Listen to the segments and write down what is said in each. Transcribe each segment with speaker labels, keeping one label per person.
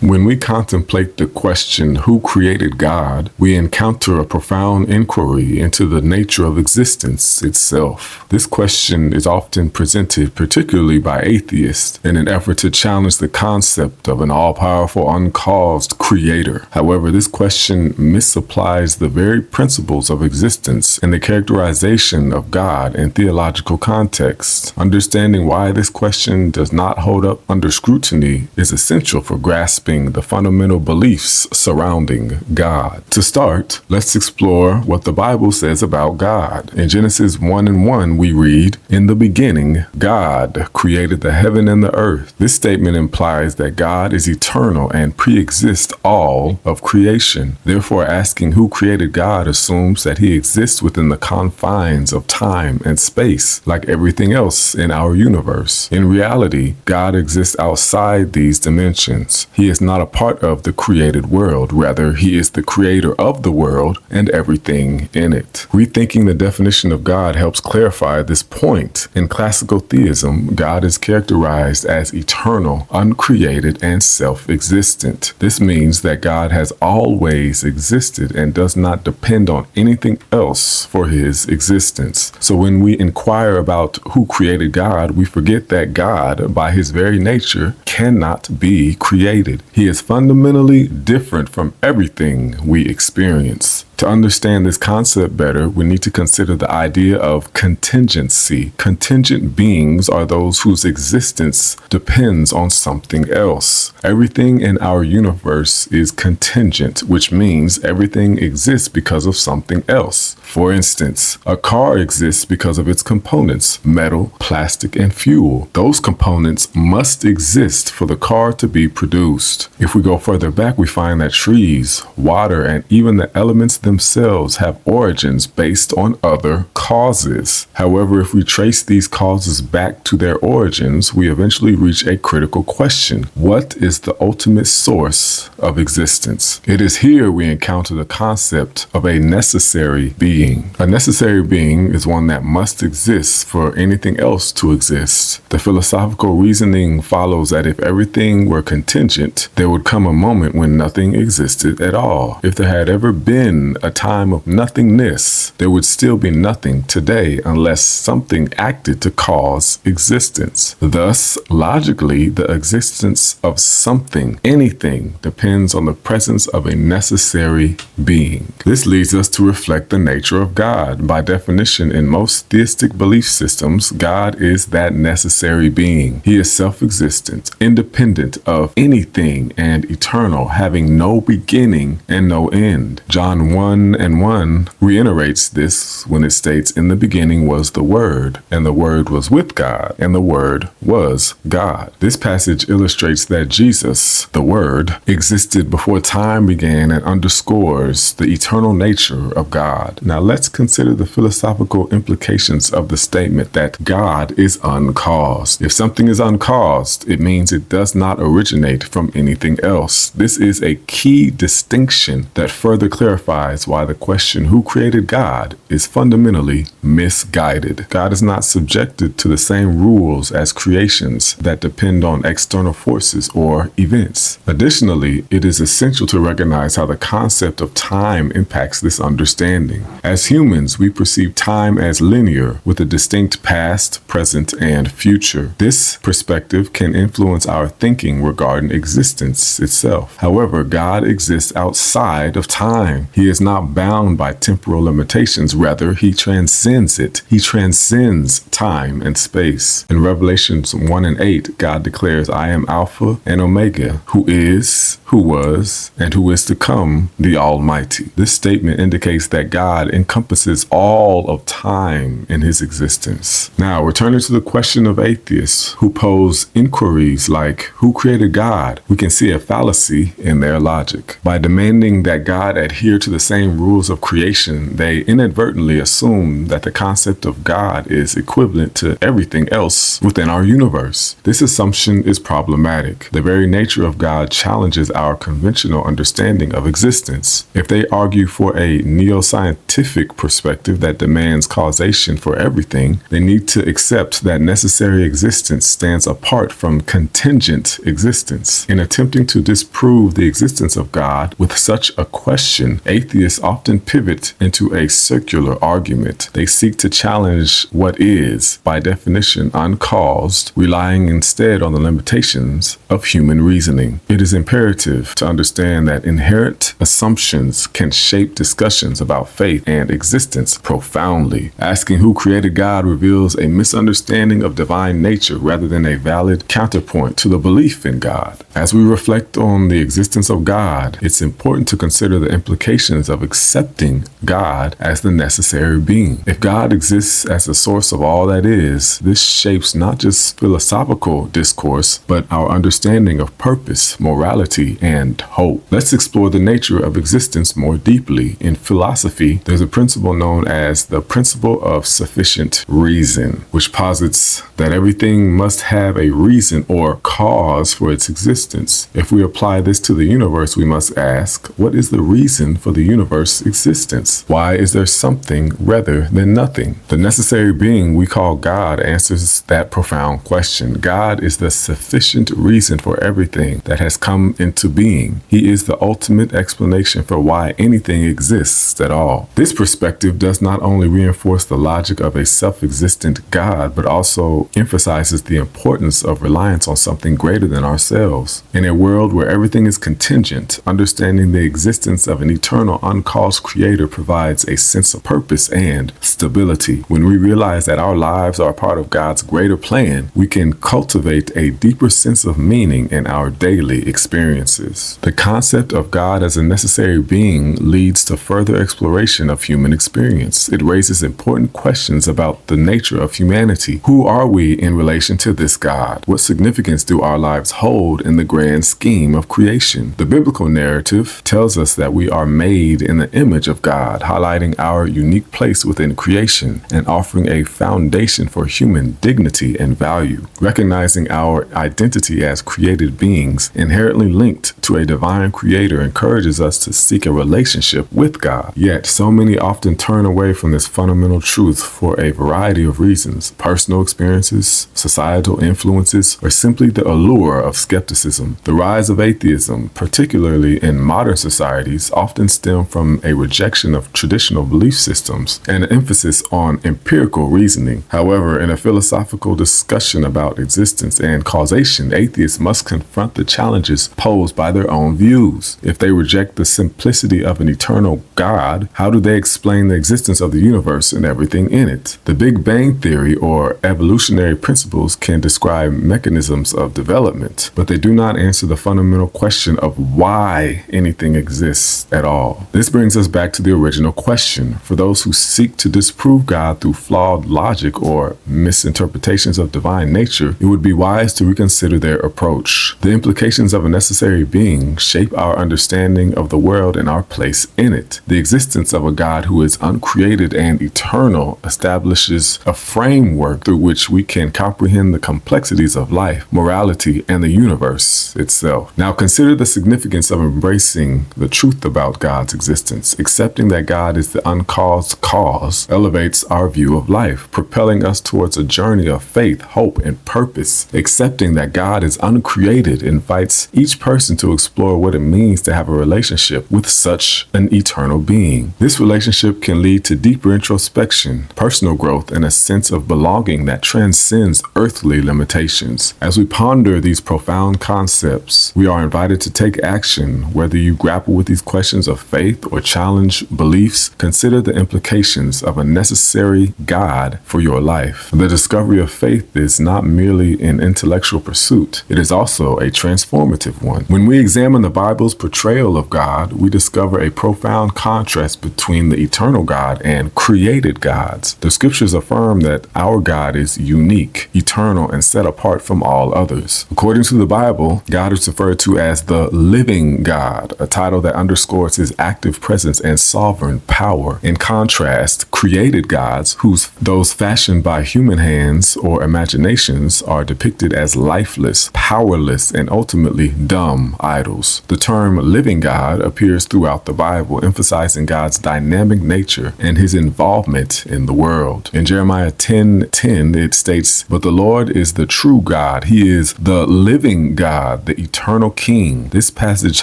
Speaker 1: When we contemplate the question, who created God, we encounter a profound inquiry into the nature of existence itself. This question is often presented, particularly by atheists, in an effort to challenge the concept of an all-powerful, uncaused creator. However, this question misapplies the very principles of existence and the characterization of God in theological contexts. Understanding why this question does not hold up under scrutiny is essential for grasping the fundamental beliefs surrounding God. To start, let's explore what the Bible says about God. In Genesis 1:1, we read, "In the beginning, God created the heaven and the earth." This statement implies that God is eternal and pre-exists all of creation. Therefore, asking who created God assumes that he exists within the confines of time and space, like everything else in our universe. In reality, God exists outside these dimensions. He is not a part of the created world. Rather, he is the creator of the world and everything in it. Rethinking the definition of God helps clarify this point. In classical theism, God is characterized as eternal, uncreated, and self-existent. This means that God has always existed and does not depend on anything else for his existence. So when we inquire about who created God, we forget that God, by his very nature, cannot be created. He is fundamentally different from everything we experience. To understand this concept better, we need to consider the idea of contingency. Contingent beings are those whose existence depends on something else. Everything in our universe is contingent, which means everything exists because of something else. For instance, a car exists because of its components, metal, plastic, and fuel. Those components must exist for the car to be produced. If we go further back, we find that trees, water, and even the elements themselves have origins based on other causes. However, if we trace these causes back to their origins, we eventually reach a critical question. What is the ultimate source of existence? It is here we encounter the concept of a necessary being. A necessary being is one that must exist for anything else to exist. The philosophical reasoning follows that if everything were contingent, there would come a moment when nothing existed at all. If there had ever been a time of nothingness, there would still be nothing today unless something acted to cause existence. Thus, logically, the existence of something, anything, depends on the presence of a necessary being. This leads us to reflect the nature of God. By definition, in most theistic belief systems, God is that necessary being. He is self-existent, independent of anything, and eternal, having no beginning and no end. John 1:1 reiterates this when it states, "In the beginning was the Word, and the Word was with God, and the Word was God." This passage illustrates that Jesus, the Word, existed before time began and underscores the eternal nature of God. Now let's consider the philosophical implications of the statement that God is uncaused. If something is uncaused, it means it does not originate from anything else. This is a key distinction that further clarifies why the question, who created God, is fundamentally misguided. God is not subjected to the same rules as creations that depend on external forces or events. Additionally, it is essential to recognize how the concept of time impacts this understanding. As humans, we perceive time as linear, with a distinct past, present, and future. This perspective can influence our thinking regarding existence itself. However, God exists outside of time. He is not bound by temporal limitations. Rather, he transcends it. He transcends time and space. In Revelations 1:8, God declares, "I am Alpha and Omega, who is, who was, and who is to come, the Almighty." This statement indicates that God encompasses all of time in his existence. Now, returning to the question of atheists who pose inquiries like, who created God? We can see a fallacy in their logic. By demanding that God adhere to the same rules of creation, they inadvertently assume that the concept of God is equivalent to everything else within our universe. This assumption is problematic. The very nature of God challenges our conventional understanding of existence. If they argue for a neo-scientific perspective that demands causation for everything, they need to accept that necessary existence stands apart from contingent existence. In attempting to disprove the existence of God with such a question, atheists often pivot into a circular argument. They seek to challenge what is, by definition, uncaused, relying instead on the limitations of human reasoning. It is imperative to understand that inherent assumptions can shape discussions about faith and existence profoundly. Asking who created God reveals a misunderstanding of divine nature rather than a valid counterpoint to the belief in God. As we reflect on the existence of God, it's important to consider the implications of accepting God as the necessary being. If God exists as the source of all that is, this shapes not just philosophical discourse, but our understanding of purpose, morality, and hope. Let's explore the nature of existence more deeply. In philosophy, there's a principle known as the principle of sufficient reason, which posits that everything must have a reason or cause for its existence. If we apply this to the universe, we must ask, what is the reason for the universe's existence? Why is there something rather than nothing? The necessary being we call God answers that profound question. God is the sufficient reason for everything that has come into being. He is the ultimate explanation for why anything exists at all. This perspective does not only reinforce the logic of a self-existent God, but also emphasizes the importance of reliance on something greater than ourselves. In a world where everything is contingent, understanding the existence of an eternal, uncaused creator provides a sense of purpose and stability. When we realize that our lives are part of God's greater plan, we can cultivate a deeper sense of meaning in our daily experiences. The concept of God as a necessary being leads to further exploration of human experience. It raises important questions about the nature of humanity. Who are we in relation to this God? What significance do our lives hold in the grand scheme of creation? The biblical narrative tells us that we are made in the image of God, highlighting our unique place within creation and offering a foundation for human dignity and value. Recognizing our identity as created beings, inherently linked to a divine creator, encourages us to seek a relationship with God. Yet, so many often turn away from this fundamental truth for a variety of reasons: personal experiences, societal influences, or simply the allure of skepticism. The rise of atheism, particularly in modern societies, often stem from a rejection of traditional belief systems and an emphasis on empirical reasoning. However, in a philosophical discussion about existence and causation, atheists must confront the challenges posed by their own views. If they reject the simplicity of an eternal God, how do they explain the existence of the universe and everything in it? The Big Bang Theory or evolutionary principles can describe mechanisms of development, but they do not answer the fundamental question of why anything exists at all. This brings us back to the original question. For those who seek to disprove God through flawed logic or misinterpretations of divine nature, it would be wise to reconsider their approach. The implications of a necessary being shape our understanding of the world and our place in it. The existence of a God who is uncreated and eternal establishes a framework through which we can comprehend the complexities of life, morality, and the universe itself. Now consider the significance of embracing the truth about God's existence. Accepting that God is the uncaused cause elevates our view of life, propelling us towards a journey of faith, hope, and purpose. Accepting that God is uncreated invites each person to explore what it means to have a relationship with such an eternal being. This relationship can lead to deeper introspection, personal growth, and a sense of belonging that transcends earthly limitations. As we ponder these profound concepts, we are invited to take action. Whether you grapple with these questions of faith or challenge beliefs, consider the implications of a necessary God for your life. The discovery of faith is not merely an intellectual pursuit, it is also a transformative one. When we examine the Bible's portrayal of God, we discover a profound contrast between the eternal God and created gods. The scriptures affirm that our God is unique, eternal, and set apart from all others. According to the Bible, God is referred to as the living God, a title that underscores his active presence and sovereign power. In contrast, created gods, those fashioned by human hands or imaginations, are depicted as lifeless, powerless, and ultimately dumb. from idols. The term living God appears throughout the Bible, emphasizing God's dynamic nature and his involvement in the world. In Jeremiah 10:10, it states, "But the Lord is the true God. He is the living God, the eternal King." This passage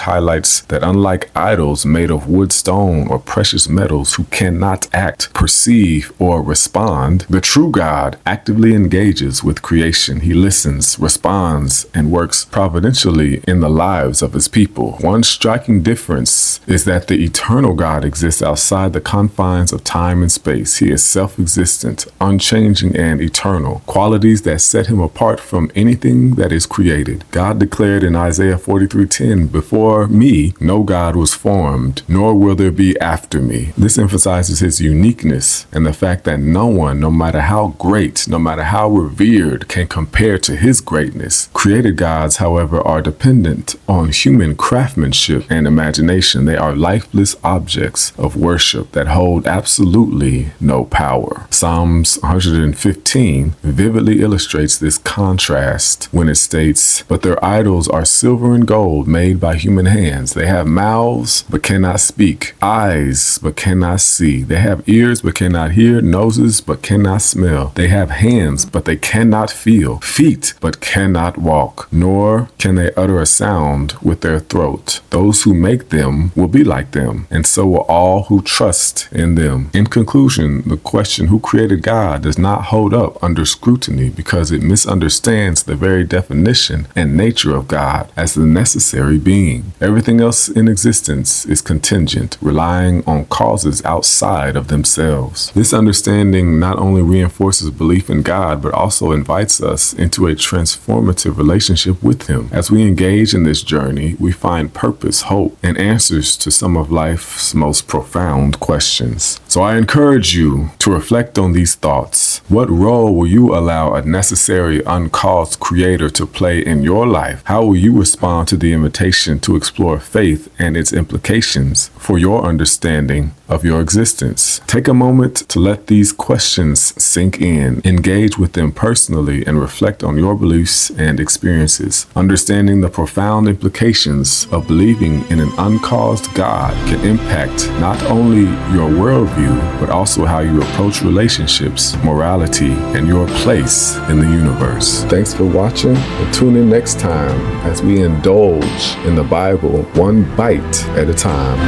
Speaker 1: highlights that unlike idols made of wood, stone, or precious metals who cannot act, perceive, or respond, the true God actively engages with creation. He listens, responds, and works providentially in the lives of his people. One striking difference is that the eternal God exists outside the confines of time and space. He is self-existent, unchanging, and eternal, qualities that set him apart from anything that is created. God declared in Isaiah 43:10, "Before me, no God was formed, nor will there be after me." This emphasizes his uniqueness and the fact that no one, no matter how great, no matter how revered, can compare to his greatness. Created gods, however, are dependent on human craftsmanship and imagination. They are lifeless objects of worship that hold absolutely no power. Psalms 115 vividly illustrates this contrast when it states, "But their idols are silver and gold made by human hands. They have mouths but cannot speak, eyes but cannot see. They have ears but cannot hear, noses but cannot smell. They have hands but they cannot feel, feet but cannot walk, nor can they utter a sound with their throat. Those who make them will be like them, and so will all who trust in them." In conclusion, the question, who created God, does not hold up under scrutiny because it misunderstands the very definition and nature of God as the necessary being. Everything else in existence is contingent, relying on causes outside of themselves. This understanding not only reinforces belief in God, but also invites us into a transformative relationship with him. As we engage in this journey, we find purpose, hope, and answers to some of life's most profound questions. So I encourage you to reflect on these thoughts. What role will you allow a necessary, uncaused creator to play in your life? How will you respond to the invitation to explore faith and its implications for your understanding of your existence? Take a moment to let these questions sink in, engage with them personally, and reflect on your beliefs and experiences. Understanding the profound implications of believing in an uncaused God can impact not only your worldview, but also how you approach relationships, morality, and your place in the universe. Thanks for watching, and tune in next time as we indulge in the Bible one bite at a time.